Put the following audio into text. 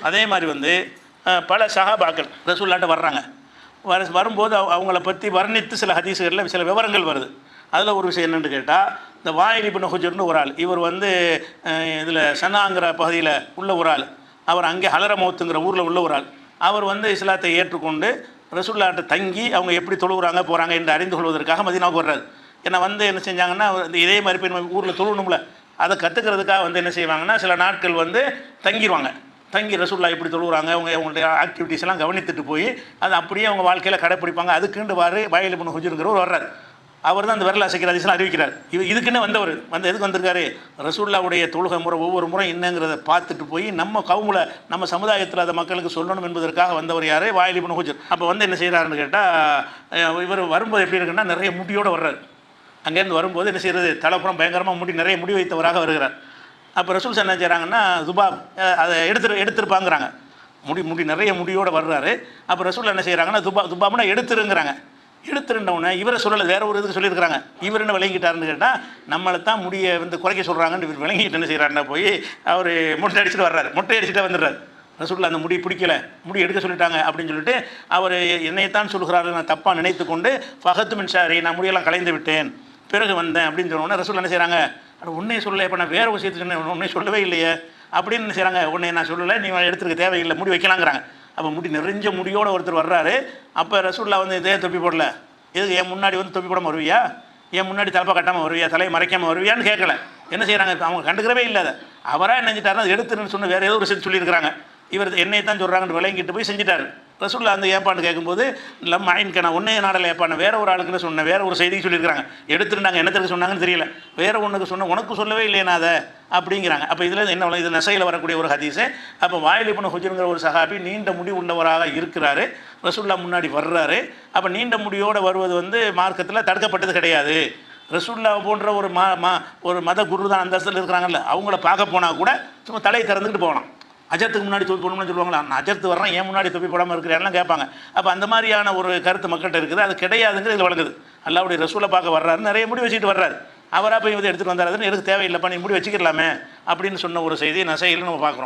அதே மாதிரி வந்து பல சஹாபாக்கள் ரசூலுல்லாஹ்ட்ட வர்றாங்க. வரும்போது அவங்கள பற்றி வர்ணித்து சில ஹதீஸுகளில் சில விவரங்கள் வருது. அதில் ஒரு விஷயம் என்னென்னு கேட்டால், இந்த வாயில் இப்னு ஹுஜர்னு ஒரு ஆள், இவர் வந்து இதில் சனாங்கிற பகுதியில் உள்ள ஒரு ஆள், அவர் அங்கே ஹலரமௌத்துங்கிற ஊரில் உள்ள ஒரு ஆள். அவர் வந்து இஸ்லாத்தை ஏற்றுக்கொண்டு ரசூலுல்லாஹ்ட்ட தங்கி அவங்க எப்படி தொழுகிறாங்க போகிறாங்க என்று அறிந்து கொள்வதற்காக மதீனாவுக்கு வர்றாரு. ஏன்னா வந்து என்ன செஞ்சாங்கன்னா, இதே மாதிரி போய் நம்ம ஊரில் தொழுணும்ல, அதை கற்றுக்கிறதுக்காக வந்து என்ன செய்வாங்கன்னா, சில நாட்கள் வந்து தங்கிடுவாங்க. தங்கி ரசூலுல்லாஹ் எப்படி தொழுகிறாங்க, அவங்களுடைய ஆக்டிவிட்டீஸ் எல்லாம் கவனித்துட்டு போய் அதை அப்படியே அவங்க வாழ்க்கையில் கடைப்பிடிப்பாங்க. அதுக்குண்டு வாயில் இப்னு ஹுஜருங்கிறவர் வர்றார். அவர் தான் அந்த விரல் அசைக்கிற ஹதீஸ்லாம் அறிவிக்கிறார். இதுக்குன்னு வந்தவர் எதுக்கு வந்திருக்காரு, ரசூலுல்லாஹ்வுடைய தொழுகை முறை ஒவ்வொரு முறை என்னங்கிறத பார்த்துட்டு போய் நம்ம கவுமுல நம்ம சமுதாயத்தில் அதை மக்களுக்கு சொல்லணும் என்பதற்காக வந்தவர் யார், வாயில் இப்னு ஹுஜர். அப்போ வந்து என்ன செய்கிறாருன்னு கேட்டால், இவர் வரும்போது எப்படி இருக்குன்னா நிறைய முடியோடு வர்றார். அங்கேருந்து வரும்போது என்ன செய்கிறது, தலைப்புறம் பயங்கரமாக நிறைய முடி வைத்தவராக வருகிறார். அப்போ ரசூல் என்ன செய்கிறாங்கன்னா, துபாப் அதை எடுத்துருப்பாங்கிறாங்க. முடி நிறைய முடியோடு வர்றாரு. அப்போ ரசூல் என்ன செய்கிறாங்கன்னா, துபாப்னா எடுத்துருங்கிறாங்க. எடுத்துருந்தவொடனே இவரை சொல்லலை, வேற ஒரு இதுக்கு சொல்லியிருக்கிறாங்க. இவர் என்ன விளங்கிட்டாருன்னு கேட்டால், நம்மளை தான் முடியை வந்து குறைக்க சொல்கிறாங்கன்னு இவர் விளங்கிட்டு என்ன செய்கிறாருன்னா, போய் அவர் மொட்டை அடிச்சுட்டு வர்றாரு. மொட்டை அடிச்சுட்டு வந்துடுறாரு. ரசூலுல்லாஹ் அந்த முடி பிடிக்கல, முடி எடுக்க சொல்லிட்டாங்க அப்படின்னு சொல்லிட்டு அவர் என்னைத்தான் சொல்கிறாரு, நான் தப்பாக நினைத்து கொண்டு ஃபஹத்து மின் ஷாரி, நான் முடியெல்லாம் கலைந்து விட்டேன், பிறகு வந்தேன் அப்படின்னு சொன்னோன்னே ரசூல் என்ன செய்கிறாங்க, உன்னையே சொல்லலை, இப்போ நான் வேறு விஷயத்துக்கு சொன்னேன், உன்னை சொல்லவே இல்லையே அப்படின்னு என்ன செய்கிறாங்க, உன்னை நான் சொல்லலை, நீ எடுத்துருக்க தேவையில்லை, முடி வைக்கலாங்கிறாங்க. அப்போ முடி நிறைஞ்ச முடியோடு ஒருத்தர் வர்றாரு. அப்போ ரசூலுல்லாஹ் வந்து இதே தொப்பி போடல, எது என் முன்னாடி வந்து தொப்பி போடாமல் வருவியா, என் முன்னாடி தலைப்பா கட்டாமல் வருவியா, தலையை மறைக்காமல் வருவியான்னு கேட்கல. என்ன செய்கிறாங்க, அவங்க கண்டுக்கிறவே இல்லாத அவராக என்ன செஞ்சிட்டாருன்னா, அது எடுத்துருன்னு சொன்ன வேறு ஏதோ ஒரு விஷயம் சொல்லியிருக்கிறாங்க. இவர் என்னை தான் சொல்கிறாங்கன்னு விளங்கிட்டு போய் செஞ்சுட்டார். ரசூலுல்லாஹ் அந்த ஏப்பான்னு கேட்கும்போது, லம் ஆயின்கனா உன்னைய நாடலை ஏப்பான்னு வேற ஒரு ஆளுக்குன்னு சொன்ன வேற ஒரு செய்திக்கு சொல்லியிருக்கிறாங்க. எடுத்துருந்தாங்க, என்னத்துக்கு சொன்னாங்கன்னு தெரியல, வேற ஒன்றுக்கு சொன்ன, உனக்கு சொல்லவே இல்லையா அதை அப்படிங்கிறாங்க. அப்போ இதில் என்ன, இது நசையில் வரக்கூடிய ஒரு ஹதீஸு. அப்போ வாயில் இப்னு ஹுஜருங்கிற ஒரு சஹாபி நீண்ட முடி உள்ளவராக இருக்கிறாரு, ரசூலுல்லாஹ் முன்னாடி வர்றாரு. அப்போ நீண்ட முடியோடு வருவது வந்து மார்க்கத்தில் தடுக்கப்பட்டது கிடையாது. ரசூலுல்லாஹ் போன்ற ஒரு மத குரு தான் அந்த இடத்துல இருக்கிறாங்கல்ல, அவங்கள பார்க்க போனால் கூட சும்மா தலையை திறந்துக்கிட்டு போகலாம். அஜர்த்துக்கு முன்னாடி தொப்பி போடணும்னு சொல்லுவாங்களா, நான் அஜர்த்து வர்றேன், ஏன் முன்னாடி தொப்பி போடாமல் இருக்கிறேன்லாம் கேட்பாங்க. அப்போ அந்த மாதிரியான ஒரு கருத்து மக்கள்கிட்ட இருக்குது. அது கிடையாதுங்கிறது இதில் வழங்குது. அல்லாஹ்வுடைய ரசூலை பார்க்க வர்றாரு, நிறைய முடி வச்சுக்கிட்டு வர்றாரு. அவராக போய் வந்து எடுத்துகிட்டு வந்தாருன்னு எனக்கு தேவையில்லைப்பா, நீ முடி வச்சுக்கலாமே அப்படின்னு சொன்ன ஒரு செய்தி நசையில் நம்ம பார்க்குறோம்.